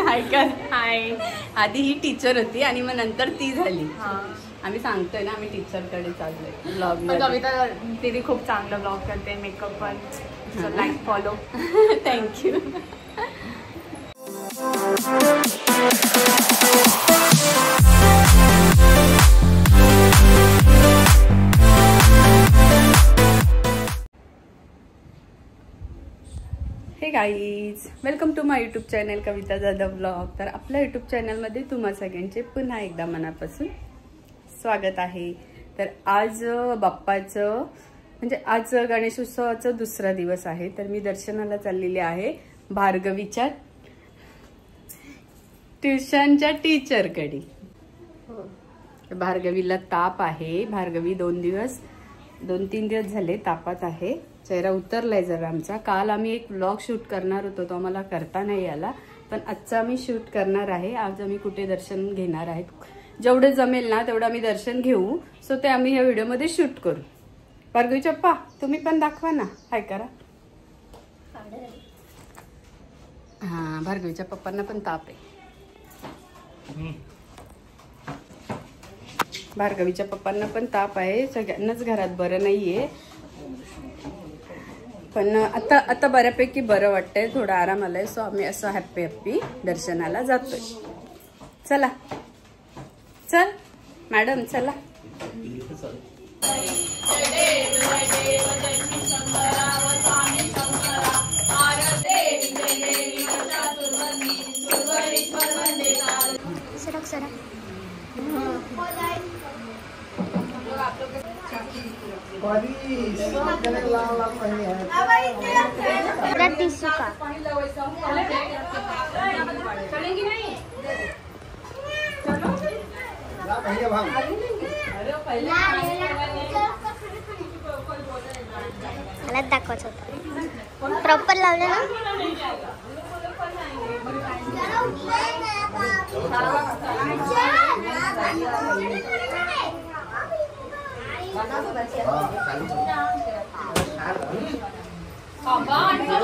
हाय कर. हाय. आधी ही टीचर होती आणि मग नंतर ती झाली. आम्ही सांगतोय ना आम्ही टीचरकडे चाललोय ब्लॉग मध्ये. कविता दीदी खूप चांगलं ब्लॉग करते, मेकअप पण. Like follow. Thank you. Hey guys, welcome to my YouTube channel Kavita Jadhav blog. तर आपल्या यूट्यूब चॅनलमध्ये तुम्हा सगळ्यांचे पुन्हा एकदा मनापासून स्वागत आहे. तर आज बाप्पाचं म्हणजे आज गणेशोत्सवाचा दुसरा दिवस आहे. तर मी दर्शनाला चाललेले आहे भार्गवीच्या ट्युशनच्या टीचरकडे. भार्गवीला ताप आहे. भार्गवी 2-3 दिवस झाले तापात आहे. चेहरा उतरलाय जरा आमचा. काल आम्ही एक व्लॉग शूट करणार होतो, तो आम्हाला करता नाही आला, पण आजचा आम्ही शूट करणार आहे. आज आम्ही कुठे दर्शन घेणार आहेत, जेवढे जमेल ना तेवढं आम्ही दर्शन घेऊ. सो ते आम्ही ह्या व्हिडिओमध्ये शूट करू. भार्गवी चप्पा तुम्ही पण दाखवा ना, हाय करा. हा, भार्गवीच्या पप्पांना पण ताप आहे. भार्गवीच्या पप्पांना पण ताप आहे. सगळ्यांनाच घरात बरं नाहीये, पण आता बऱ्यापैकी बरं वाटतंय, थोडा आराम आलाय. सो आम्ही असं हॅप्पी दर्शनाला जातोय. चला चल मॅडम चला. मला दाखवायचं होतं. प्रॉपर लावलं ना.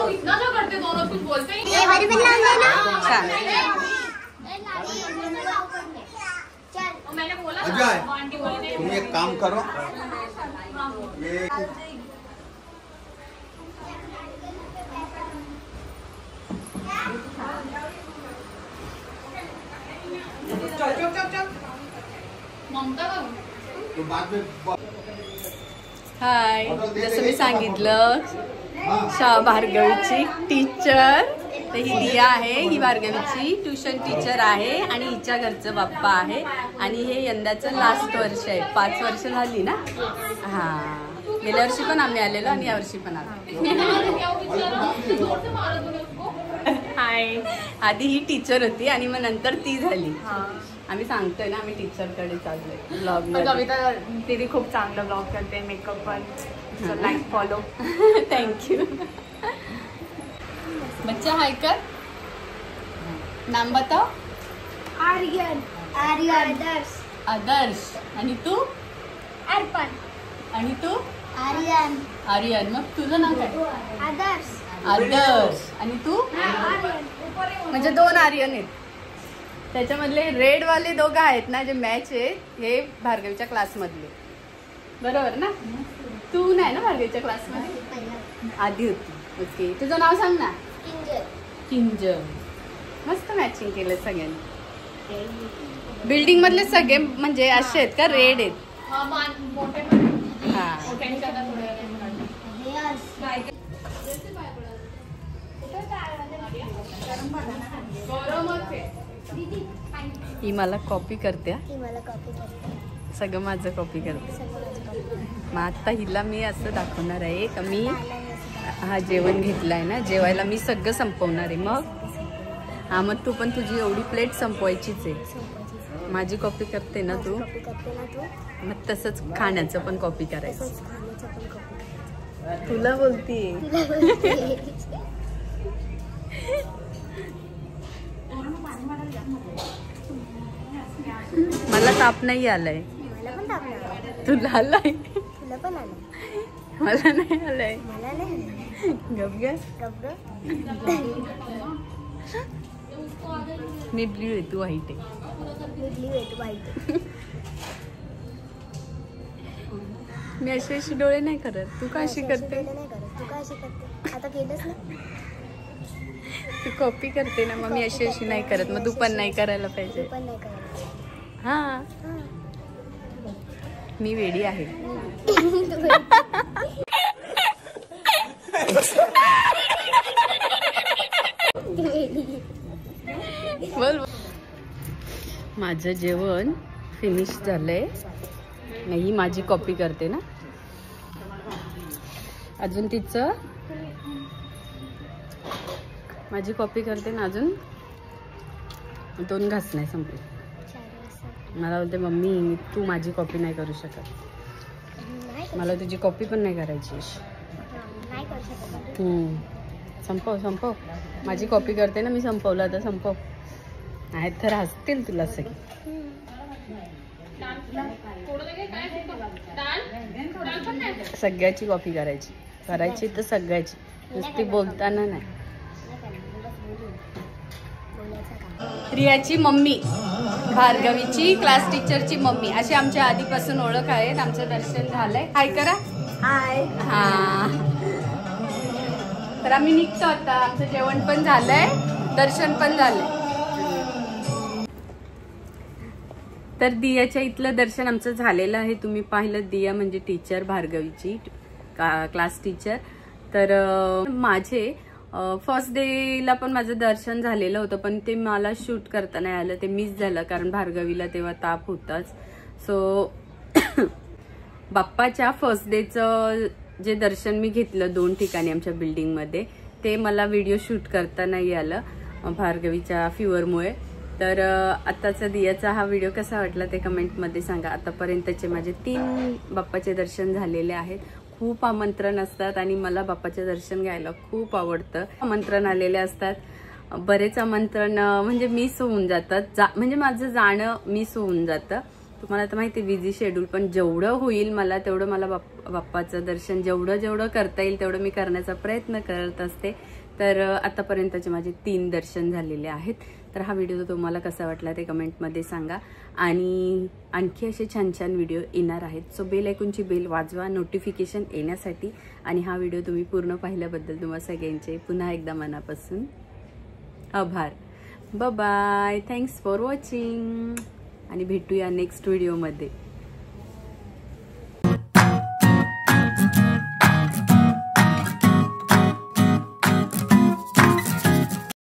इतना जो करते दोनों कुछ बोलते ही ये वाली पण लावलं ना. छान. मैंने बोला अजय, आंटी बोली तुम एक काम करो, ये ममता का तो बाद में हाय, जसं मी सांगितलं भार्गवीची टीचर तर ही दिया आहे. ही भार्गवीची ट्युशन टीचर आहे आणि हिच्या घरचं बाप्पा आहे. आणि हे यंदाचं लास्ट वर्ष आहे. 5 वर्ष झाली ना. हा, गेल्या वर्षी पण आम्ही आलेलो आणि या वर्षी पण आलो. हाय. आधी ही टीचर होती आणि मग नंतर ती झाली. आम्ही सांगतोय ना आम्ही टीचरकडे चाललोय ब्लॉग मध्ये. कविता दीदी खूप चांगलं ब्लॉग करते, मेकअप पण. Like follow. थँक्यू. बच्चा हाय कर. नाम बताओ. आर्यन. आदर्श. आदर्श. आणि तू? अर्पण. आणि तू? आर्यन. आर्यन. मग तुझं नाव काय? आदर्श. आदर्श. आणि तू? म्हणजे 2 आर्यन आहेत. त्याच्यामधले रेड वाले दोघं आहेत ना जे मॅच आहेत, हे भार्गवीच्या क्लासमधले. बरोबर ना. तू नाही ना भार्गवीच्या क्लासमध्ये? आधी होती. ओके. तुझं नाव सांग ना. किंजल. मस्त मॅचिंग केलं सगळ्यांनी. बिल्डिंग मधले सगळे म्हणजे असे आहेत का रेड आहेत? हा. ही मला कॉपी करते. सगळं माझं कॉपी करते. मग आता हिला मी असं दाखवणार आहे का मी हा जेवण घेतलाय ना, जेवायला मी सगळं संपवणार आहे. मग हा, मग तू पण तुझी एवढी प्लेट संपवायचीच आहे. माझी कॉपी करते ना तू, मग तसंच खाण्याचं पण कॉपी करायचं. तुला बोलतीये. मला ताप नाही आलाय. तुला आलाय? मला नाही आलाय. गप ग. मी ब्ल्यू आहे, तू व्हाईट आहे. मी अशी डोळे नाही करत. तू का अशी करते? तू काय अशी करते? आता केलंच ना. तू कॉपी करते ना, मग मी अशी नाही करत. मग तू पण नाही करायला पाहिजे. पण नाही करायचं. हा, मी वेडी आहे. बोल. माझं जेवण फिनिश झालंय. ही माझी कॉपी करते ना. अजून तिचं माझी कॉपी करते ना. अजून 2 घास नाही संपले. मला बोलते मम्मी तू माझी कॉपी नाही करू शकत. मला तुझी कॉपी पण नाही करायची. संपव संपव. माझी कॉपी करते ना मी. संपवला तर संपव. आहेत तर हसतील तुला सगळी. सगळ्याची कॉपी करायची तर सगळ्याची, नुसती बोलताना नाही. रियाची मम्मी, भार्गवीची क्लास टीचरची मम्मी, अशी आमच्या आधीपासून ओळख आहे. आमचं दर्शन झालंय. हाय करा. हाय. हा, तर आम्ही निघतो आता. आमचं जेवण पण झालंय, दर्शन पण झालंय. तर दियाच्या इथलं दर्शन आमचं झालेलं आहे. तुम्ही पाहिलं. दिया म्हणजे टीचर, भार्गवीची क्लास टीचर. तर माझे फर्स्ट डेला पण माझं दर्शन झालेलं होतं, पण ते मला शूट करता नाही आलं. ते मिस झालं कारण भार्गवीला तेव्हा ताप होताच. सो बाप्पाच्या फर्स्ट डेचं जे दर्शन मी घेतलं 2 ठिकाणी आमच्या बिल्डिंगमध्ये, ते मला व्हिडिओ शूट करता नाही आलं भार्गवीच्या फीवरमुळे. तर आत्ताचा दियाचा हा व्हिडिओ कसा वाटला ते कमेंटमध्ये सांगा. आतापर्यंतचे माझे 3 बाप्पाचे दर्शन झालेले आहेत. खूप आमंत्रण असतात आणि मला बाप्पाचे दर्शन घ्यायला खूप आवडतं. आमंत्रण आलेले असतात, बरेच आमंत्रण म्हणजे मिस होऊन जातात. म्हणजे माझं जाणं मिस होऊन जातं. तुम्हाला तर माहिती बिझी शेड्यूल, पण जेवढं होईल मला तेवढं मला बाप्पाचं दर्शन जेवढं करता येईल तेवढं मी करण्याचा प्रयत्न करत असते. तर आतापर्यंतचे माझे 3 दर्शन झालेले आहेत. तर हा व्हिडिओ तुम्हाला कसा वाटला ते कमेंटमध्ये सांगा. आणि आणखी असे छान छान व्हिडिओ येणार आहेत. सो बेल आयकॉनची बेल वाजवा नोटिफिकेशन येण्यासाठी. आणि हा व्हिडिओ तुम्ही पूर्ण पाहिल्याबद्दल तुम्हा सगळ्यांचे पुन्हा एकदा मनापासून आभार. Bye bye. Thanks for watching. आणि भेटूया नेक्स्ट व्हिडिओमध्ये.